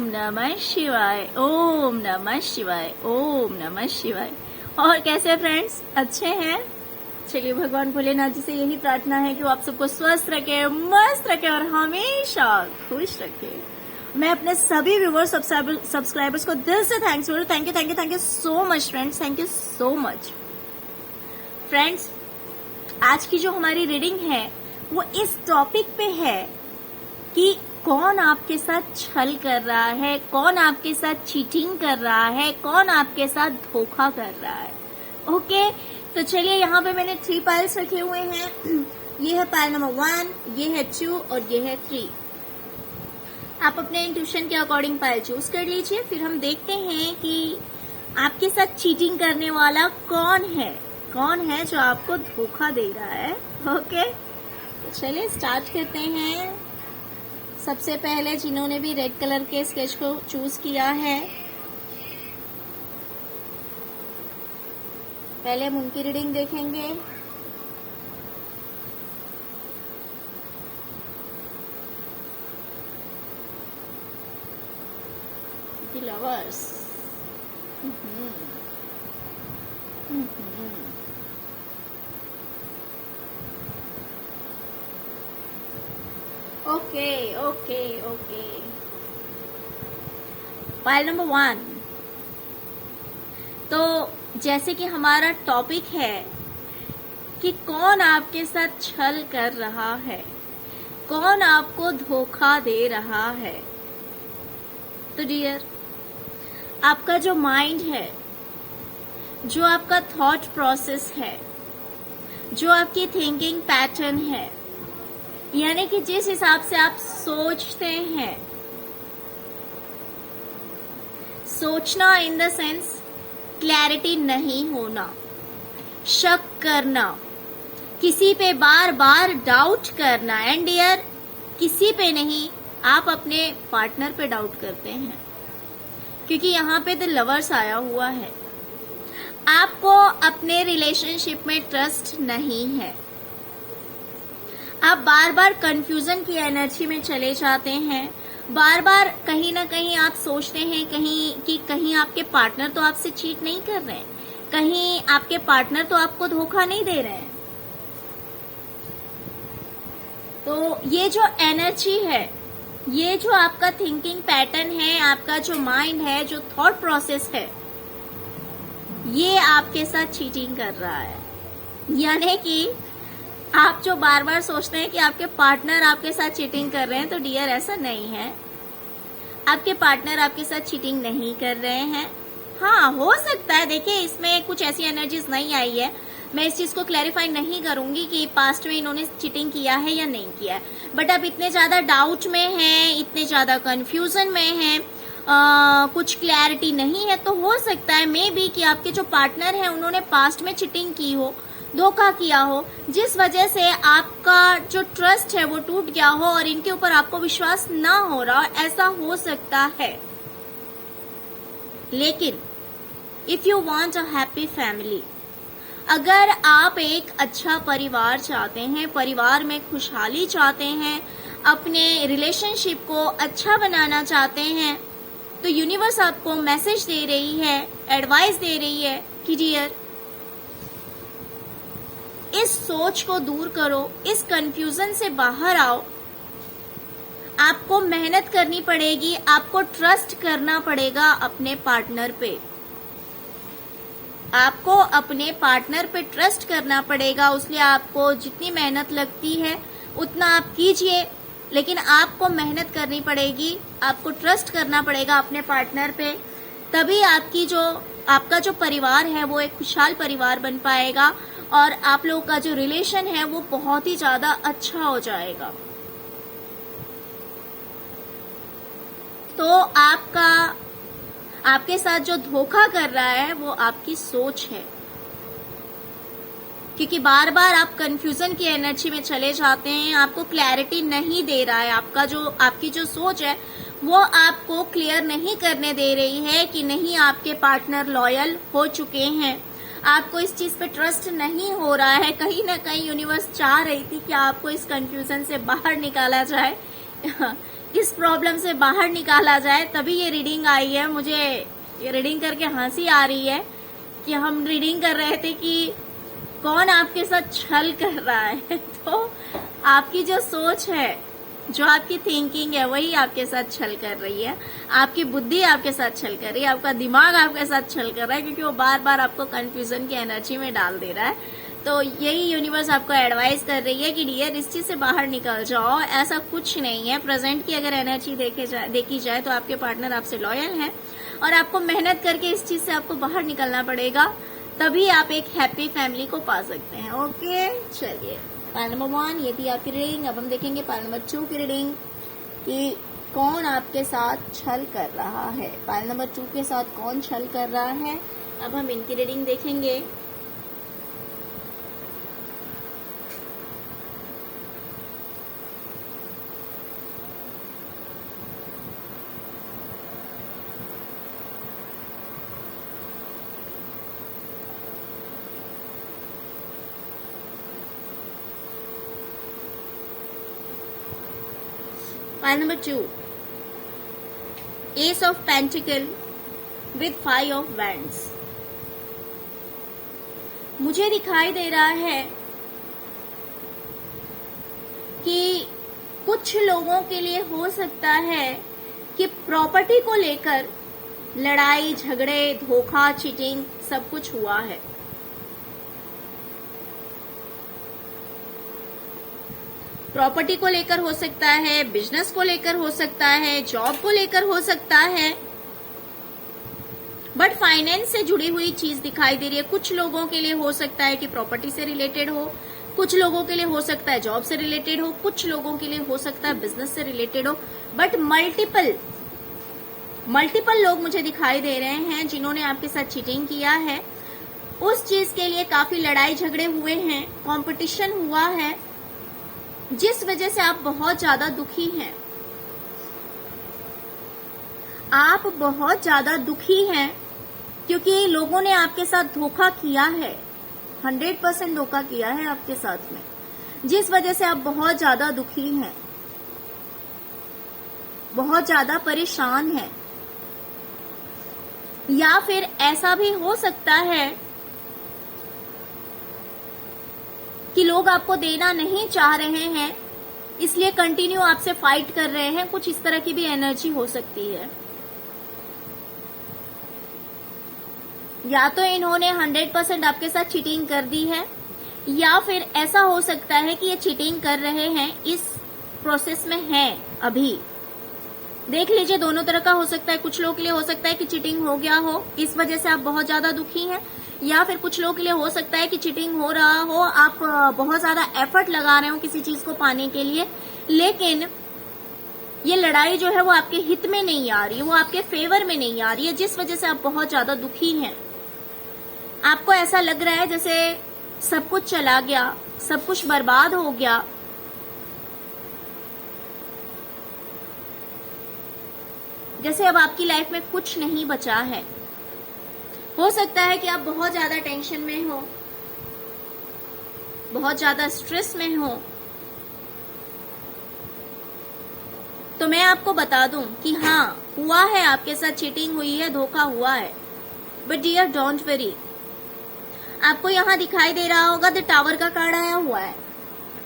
नमः शिवाय, ओम नमः शिवाय, ओम नमः शिवाय। और कैसे फ्रेंड्स, अच्छे हैं? चलिए भगवान भोलेनाथ जी से यही प्रार्थना है कि वो आप सबको स्वस्थ रखे, मस्त रखे और हमेशा खुश रखे। मैं अपने सभी व्यूवर्स सब्सक्राइबर्स को दिल से थैंक्स बोलूं। Thank you so much friends, thank you so much friends. आज की जो हमारी रीडिंग है वो इस टॉपिक पे है कि कौन आपके साथ छल कर रहा है, कौन आपके साथ चीटिंग कर रहा है, कौन आपके साथ धोखा कर रहा है। ओके, तो चलिए यहाँ पे मैंने 3 पाइल्स रखे हुए हैं। ये है पाइल नंबर 1, ये है 2 और ये है 3। आप अपने इंट्यूशन के अकॉर्डिंग पाइल चूज कर लीजिए। फिर हम देखते हैं कि आपके साथ चीटिंग करने वाला कौन है जो आपको धोखा दे रहा है। ओके, तो चलिए स्टार्ट करते हैं। सबसे पहले जिन्होंने भी रेड कलर के स्केच को चूज किया है, पहले हम उनकी रीडिंग देखेंगे। The lovers. Okay. Pile number 1। तो जैसे कि हमारा टॉपिक है कि कौन आपके साथ छल कर रहा है, कौन आपको धोखा दे रहा है। तो डियर, आपका जो माइंड है, जो आपका थॉट प्रोसेस है, जो आपकी थिंकिंग पैटर्न है, यानी कि जिस हिसाब से आप सोचते हैं, सोचना इन द सेंस क्लैरिटी नहीं होना, शक करना, किसी पे बार बार डाउट करना। एंड डियर, किसी पे नहीं, आप अपने पार्टनर पे डाउट करते हैं, क्योंकि यहाँ पे द लवर्स आया हुआ है। आपको अपने रिलेशनशिप में ट्रस्ट नहीं है। आप बार बार कंफ्यूजन की एनर्जी में चले जाते हैं। बार बार कहीं ना कहीं आप सोचते हैं कहीं आपके पार्टनर तो आपसे चीट नहीं कर रहे हैं, कहीं आपके पार्टनर तो आपको धोखा नहीं दे रहे हैं। तो ये जो एनर्जी है, ये जो आपका थिंकिंग पैटर्न है, आपका जो माइंड है, जो थॉट प्रोसेस है, ये आपके साथ चीटिंग कर रहा है। यानी कि आप जो बार बार सोचते हैं कि आपके पार्टनर आपके साथ चीटिंग कर रहे हैं, तो डियर ऐसा नहीं है। आपके पार्टनर आपके साथ चीटिंग नहीं कर रहे हैं। हाँ, हो सकता है, देखिए इसमें कुछ ऐसी एनर्जीज नहीं आई है। मैं इस चीज को क्लैरिफाई नहीं करूंगी कि पास्ट में इन्होंने चीटिंग किया है या नहीं किया है, बट आप इतने ज्यादा डाउट में हैं, इतने ज्यादा कंफ्यूजन में हैं, कुछ क्लैरिटी नहीं है, तो हो सकता है मे बी कि आपके जो पार्टनर हैं उन्होंने पास्ट में चीटिंग की हो, धोखा किया हो, जिस वजह से आपका जो ट्रस्ट है वो टूट गया हो और इनके ऊपर आपको विश्वास ना हो रहा, ऐसा हो सकता है। लेकिन if you want a happy family, अगर आप एक अच्छा परिवार चाहते हैं, परिवार में खुशहाली चाहते हैं, अपने रिलेशनशिप को अच्छा बनाना चाहते हैं, तो यूनिवर्स आपको मैसेज दे रही है, एडवाइस दे रही है कि डियर, इस सोच को दूर करो, इस कंफ्यूजन से बाहर आओ। आपको मेहनत करनी पड़ेगी, आपको ट्रस्ट करना पड़ेगा अपने पार्टनर पे। आपको अपने पार्टनर पे ट्रस्ट करना पड़ेगा, उसलिए आपको जितनी मेहनत लगती है उतना आप कीजिए, लेकिन आपको मेहनत करनी पड़ेगी, आपको ट्रस्ट करना पड़ेगा अपने पार्टनर पे। तभी आपका जो परिवार है वो एक खुशहाल परिवार बन पाएगा और आप लोगों का जो रिलेशन है वो बहुत ही ज्यादा अच्छा हो जाएगा। तो आपके साथ जो धोखा कर रहा है वो आपकी सोच है, क्योंकि बार बार आप कंफ्यूजन की एनर्जी में चले जाते हैं, आपको क्लैरिटी नहीं दे रहा है। आपकी जो सोच है वो आपको क्लियर नहीं करने दे रही है कि नहीं, आपके पार्टनर लॉयल हो चुके हैं, आपको इस चीज पे ट्रस्ट नहीं हो रहा है। कहीं ना कहीं यूनिवर्स चाह रही थी कि आपको इस कंफ्यूजन से बाहर निकाला जाए, इस प्रॉब्लम से बाहर निकाला जाए, तभी ये रीडिंग आई है। मुझे ये रीडिंग करके हंसी आ रही है कि हम रीडिंग कर रहे थे कि कौन आपके साथ छल कर रहा है। तो आपकी जो सोच है, जो आपकी थिंकिंग है, वही आपके साथ छल कर रही है। आपकी बुद्धि आपके साथ छल कर रही है, आपका दिमाग आपके साथ छल कर रहा है, क्योंकि वो बार बार आपको कंफ्यूजन की एनर्जी में डाल दे रहा है। तो यही यूनिवर्स आपको एडवाइस कर रही है कि डियर, इस चीज से बाहर निकल जाओ। ऐसा कुछ नहीं है। प्रेजेंट की अगर एनर्जी देखी जाए तो आपके पार्टनर आपसे लॉयल है और आपको मेहनत करके इस चीज से आपको बाहर निकलना पड़ेगा, तभी आप एक हैप्पी फैमिली को पा सकते हैं। ओके, चलिए, पाइल नंबर 1 ये थी आपकी रीडिंग। अब हम देखेंगे पाइल नंबर 2 की रीडिंग कि कौन आपके साथ छल कर रहा है। पाइल नंबर 2 के साथ कौन छल कर रहा है, अब हम इनकी रीडिंग देखेंगे। Pile number 2, Ace of Pentacle with 5 of Wands। मुझे दिखाई दे रहा है कि कुछ लोगों के लिए हो सकता है कि प्रॉपर्टी को लेकर लड़ाई झगड़े, धोखा, चीटिंग सब कुछ हुआ है। प्रॉपर्टी को लेकर हो सकता है, बिजनेस को लेकर हो सकता है, जॉब को लेकर हो सकता है, बट फाइनेंस से जुड़ी हुई चीज दिखाई दे रही है। कुछ लोगों के लिए हो सकता है कि प्रॉपर्टी से रिलेटेड हो, कुछ लोगों के लिए हो सकता है जॉब से रिलेटेड हो, कुछ लोगों के लिए हो सकता है बिजनेस से रिलेटेड हो, बट मल्टीपल लोग मुझे दिखाई दे रहे हैं जिन्होंने आपके साथ चीटिंग किया है। उस चीज के लिए काफी लड़ाई झगड़े हुए हैं, कंपटीशन हुआ है, जिस वजह से आप बहुत ज्यादा दुखी हैं। आप बहुत ज्यादा दुखी हैं क्योंकि लोगों ने आपके साथ धोखा किया है, 100% धोखा किया है आपके साथ में, जिस वजह से आप बहुत ज्यादा दुखी हैं, बहुत ज्यादा परेशान हैं। या फिर ऐसा भी हो सकता है कि लोग आपको देना नहीं चाह रहे हैं, इसलिए कंटिन्यू आपसे फाइट कर रहे हैं। कुछ इस तरह की भी एनर्जी हो सकती है। या तो इन्होंने 100% आपके साथ चीटिंग कर दी है, या फिर ऐसा हो सकता है कि ये चीटिंग कर रहे हैं, इस प्रोसेस में हैं अभी। देख लीजिए, दोनों तरह का हो सकता है। कुछ लोगों के लिए हो सकता है कि चीटिंग हो गया हो, इस वजह से आप बहुत ज्यादा दुखी हैं, या फिर कुछ लोगों के लिए हो सकता है कि चीटिंग हो रहा हो, आप बहुत ज्यादा एफर्ट लगा रहे हो किसी चीज को पाने के लिए, लेकिन ये लड़ाई जो है वो आपके हित में नहीं आ रही है, वो आपके फेवर में नहीं आ रही है, जिस वजह से आप बहुत ज्यादा दुखी हैं। आपको ऐसा लग रहा है जैसे सब कुछ चला गया, सब कुछ बर्बाद हो गया। जैसे अब आपकी लाइफ में कुछ नहीं बचा है। हो सकता है कि आप बहुत ज्यादा टेंशन में हो, बहुत ज्यादा स्ट्रेस में हो। तो मैं आपको बता दूं कि हाँ, हुआ है, आपके साथ चीटिंग हुई है, धोखा हुआ है, बट डियर डोंट वरी। आपको यहाँ दिखाई दे रहा होगा द टावर का कार्ड आया हुआ है।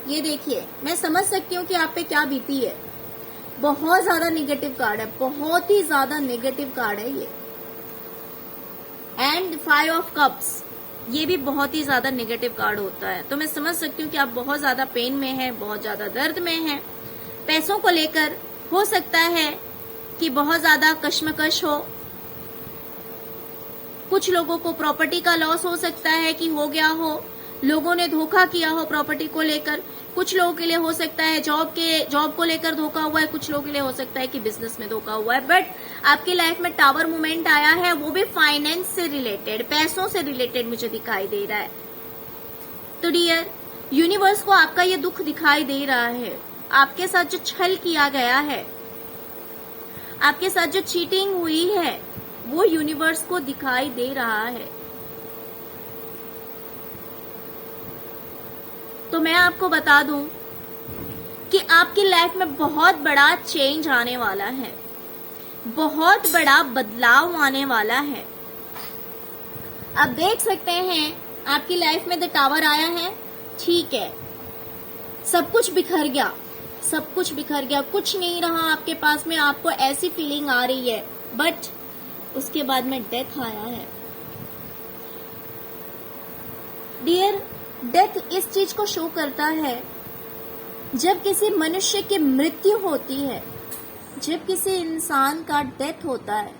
ये देखिए, मैं समझ सकती हूँ कि आप पे क्या बीती है। बहुत ज्यादा नेगेटिव कार्ड है, बहुत ही ज्यादा नेगेटिव कार्ड है ये। एंड 5 ऑफ कप्स, ये भी बहुत ही ज्यादा नेगेटिव कार्ड होता है। तो मैं समझ सकती हूँ कि आप बहुत ज्यादा पेन में हैं, बहुत ज्यादा दर्द में हैं। पैसों को लेकर हो सकता है कि बहुत ज्यादा कश्मकश हो। कुछ लोगों को प्रॉपर्टी का लॉस हो सकता है कि हो गया हो, लोगों ने धोखा किया हो प्रॉपर्टी को लेकर। कुछ लोगों के लिए हो सकता है जॉब को लेकर धोखा हुआ है, कुछ लोगों के लिए हो सकता है कि बिजनेस में धोखा हुआ है। बट आपकी लाइफ में टावर मूवमेंट आया है, वो भी फाइनेंस से रिलेटेड, पैसों से रिलेटेड मुझे दिखाई दे रहा है। तो डियर, यूनिवर्स को आपका ये दुख दिखाई दे रहा है। आपके साथ जो छल किया गया है, आपके साथ जो चीटिंग हुई है, वो यूनिवर्स को दिखाई दे रहा है। तो मैं आपको बता दूं कि आपकी लाइफ में बहुत बड़ा चेंज आने वाला है, बहुत बड़ा बदलाव आने वाला है। आप देख सकते हैं आपकी लाइफ में द टावर आया है, ठीक है, सब कुछ बिखर गया, सब कुछ बिखर गया, कुछ नहीं रहा आपके पास में, आपको ऐसी फीलिंग आ रही है, बट उसके बाद में डेथ आया है। डियर, डेथ इस चीज को शो करता है, जब किसी मनुष्य की मृत्यु होती है, जब किसी इंसान का डेथ होता है,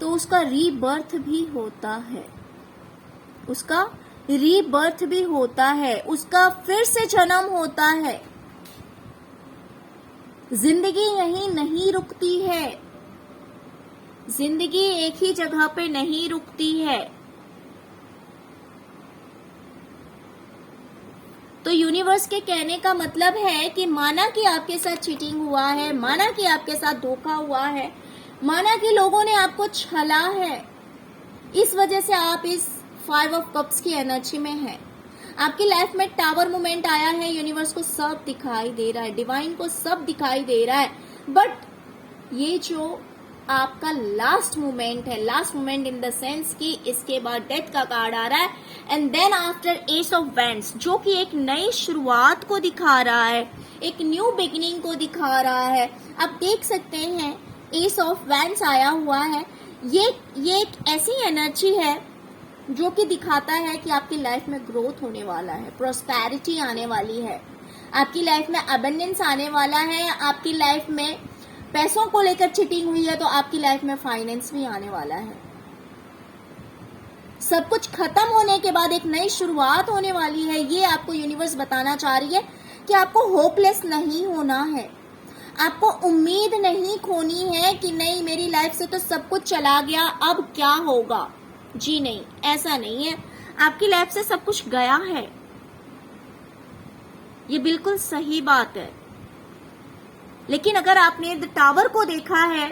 तो उसका रीबर्थ भी होता है, उसका रीबर्थ भी होता है, उसका फिर से जन्म होता है। जिंदगी यहीं नहीं रुकती है, जिंदगी एक ही जगह पे नहीं रुकती है। तो यूनिवर्स के कहने का मतलब है कि माना कि आपके साथ चीटिंग हुआ है, माना कि आपके साथ धोखा हुआ है, माना कि लोगों ने आपको छला है, इस वजह से आप इस 5 ऑफ कप्स की एनर्जी में है। आपकी लाइफ में टावर मोमेंट आया है, यूनिवर्स को सब दिखाई दे रहा है, डिवाइन को सब दिखाई दे रहा है, बट ये जो आपका लास्ट मोमेंट है, last moment in the sense कि इसके बाद डेथ का कार्ड आ रहा है, and then after ace of wands, जो कि एक नई शुरुआत को दिखा रहा है, एक न्यू बिगिनिंग को दिखा रहा है। आप देख सकते हैं एस ऑफ वैंड्स आया हुआ है, ये एक ऐसी एनर्जी है जो कि दिखाता है कि आपकी लाइफ में ग्रोथ होने वाला है, प्रॉस्पेरिटी आने वाली है, आपकी लाइफ में अबंडेंस आने वाला है, आपकी लाइफ में पैसों को लेकर चीटिंग हुई है तो आपकी लाइफ में फाइनेंस भी आने वाला है। सब कुछ खत्म होने के बाद एक नई शुरुआत होने वाली है, ये आपको यूनिवर्स बताना चाह रही है कि आपको होपलेस नहीं होना है, आपको उम्मीद नहीं खोनी है कि नहीं मेरी लाइफ से तो सब कुछ चला गया, अब क्या होगा। जी नहीं, ऐसा नहीं है, आपकी लाइफ से सब कुछ गया है, ये बिल्कुल सही बात है। लेकिन अगर आपने द टावर को देखा है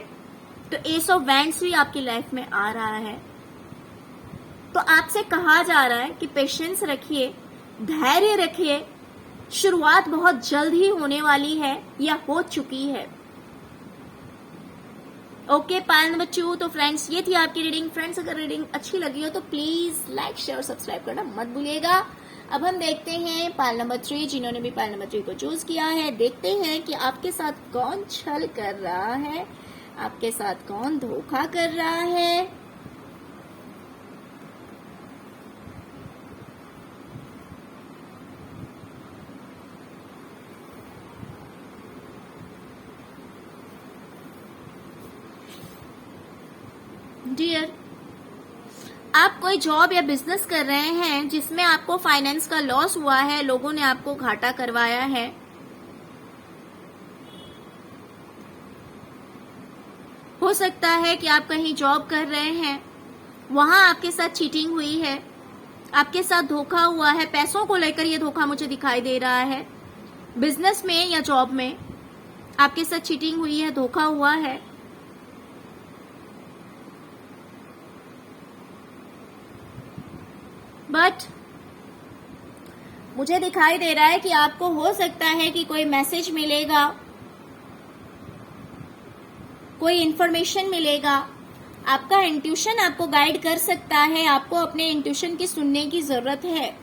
तो एस ऑफ वैंड्स भी आपकी लाइफ में आ रहा है, तो आपसे कहा जा रहा है कि पेशेंस रखिए, धैर्य रखिए, शुरुआत बहुत जल्द ही होने वाली है या हो चुकी है। Okay, pile number 2। तो फ्रेंड्स, ये थी आपकी रीडिंग। फ्रेंड्स, अगर रीडिंग अच्छी लगी हो तो प्लीज लाइक शेयर सब्सक्राइब करना मत भूलिएगा। अब हम देखते हैं पायल नंबर 3, जिन्होंने भी पायल नंबर 3 को चूज किया है। देखते हैं कि आपके साथ कौन छल कर रहा है, आपके साथ कौन धोखा कर रहा है। डियर, आप कोई जॉब या बिजनेस कर रहे हैं जिसमें आपको फाइनेंस का लॉस हुआ है, लोगों ने आपको घाटा करवाया है। हो सकता है कि आप कहीं जॉब कर रहे हैं, वहां आपके साथ चीटिंग हुई है, आपके साथ धोखा हुआ है, पैसों को लेकर ये धोखा मुझे दिखाई दे रहा है। बिजनेस में या जॉब में आपके साथ चीटिंग हुई है, धोखा हुआ है। बट मुझे दिखाई दे रहा है कि आपको हो सकता है कि कोई मैसेज मिलेगा, कोई इंफॉर्मेशन मिलेगा। आपका इंट्यूशन आपको गाइड कर सकता है, आपको अपने इंट्यूशन की सुनने की जरूरत है।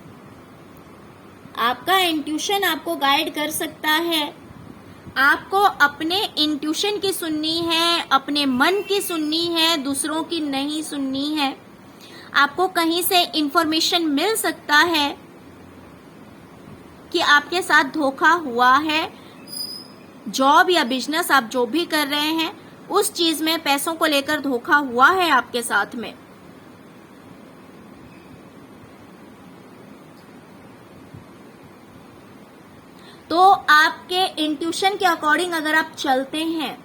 आपका इंट्यूशन आपको गाइड कर सकता है, आपको अपने इंट्यूशन की सुननी है, अपने मन की सुननी है, दूसरों की नहीं सुननी है। आपको कहीं से इंफॉर्मेशन मिल सकता है कि आपके साथ धोखा हुआ है। जॉब या बिजनेस आप जो भी कर रहे हैं, उस चीज में पैसों को लेकर धोखा हुआ है आपके साथ में। तो आपके इंट्यूशन के अकॉर्डिंग अगर आप चलते हैं,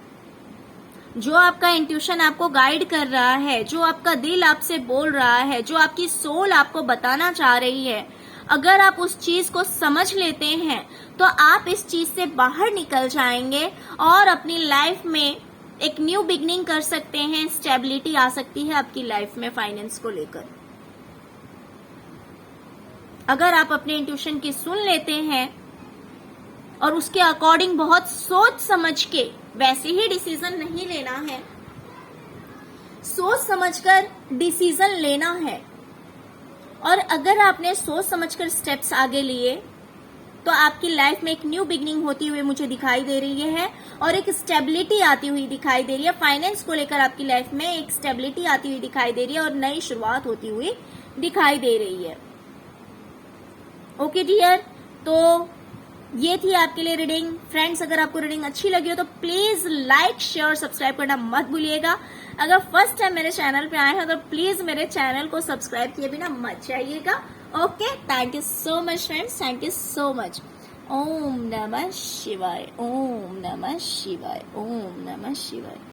जो आपका इंट्यूशन आपको गाइड कर रहा है, जो आपका दिल आपसे बोल रहा है, जो आपकी सोल आपको बताना चाह रही है, अगर आप उस चीज को समझ लेते हैं तो आप इस चीज से बाहर निकल जाएंगे और अपनी लाइफ में एक न्यू बिगनिंग कर सकते हैं। स्टेबिलिटी आ सकती है आपकी लाइफ में फाइनेंस को लेकर। अगर आप अपने इंट्यूशन की सुन लेते हैं, और उसके अकॉर्डिंग बहुत सोच समझ के वैसे ही डिसीजन नहीं लेना है, सोच समझकर डिसीजन लेना है। और अगर आपने सोच समझकर स्टेप्स आगे लिए तो आपकी लाइफ में एक न्यू बिगनिंग होती हुई मुझे दिखाई दे रही है और एक स्टेबिलिटी आती हुई दिखाई दे रही है। फाइनेंस को लेकर आपकी लाइफ में एक स्टेबिलिटी आती हुई दिखाई दे रही है और नई शुरुआत होती हुई दिखाई दे रही है। ओके डियर, तो ये थी आपके लिए रीडिंग। फ्रेंड्स, अगर आपको रीडिंग अच्छी लगी हो तो प्लीज लाइक, शेयर, सब्सक्राइब करना मत भूलिएगा। अगर फर्स्ट टाइम मेरे चैनल पे आए हैं तो प्लीज मेरे चैनल को सब्सक्राइब किए बिना मत जाइएगा। Okay, thank you so much friends, thank you so much. ओम नमः शिवाय, ओम नमः शिवाय, ओम नमः शिवाय।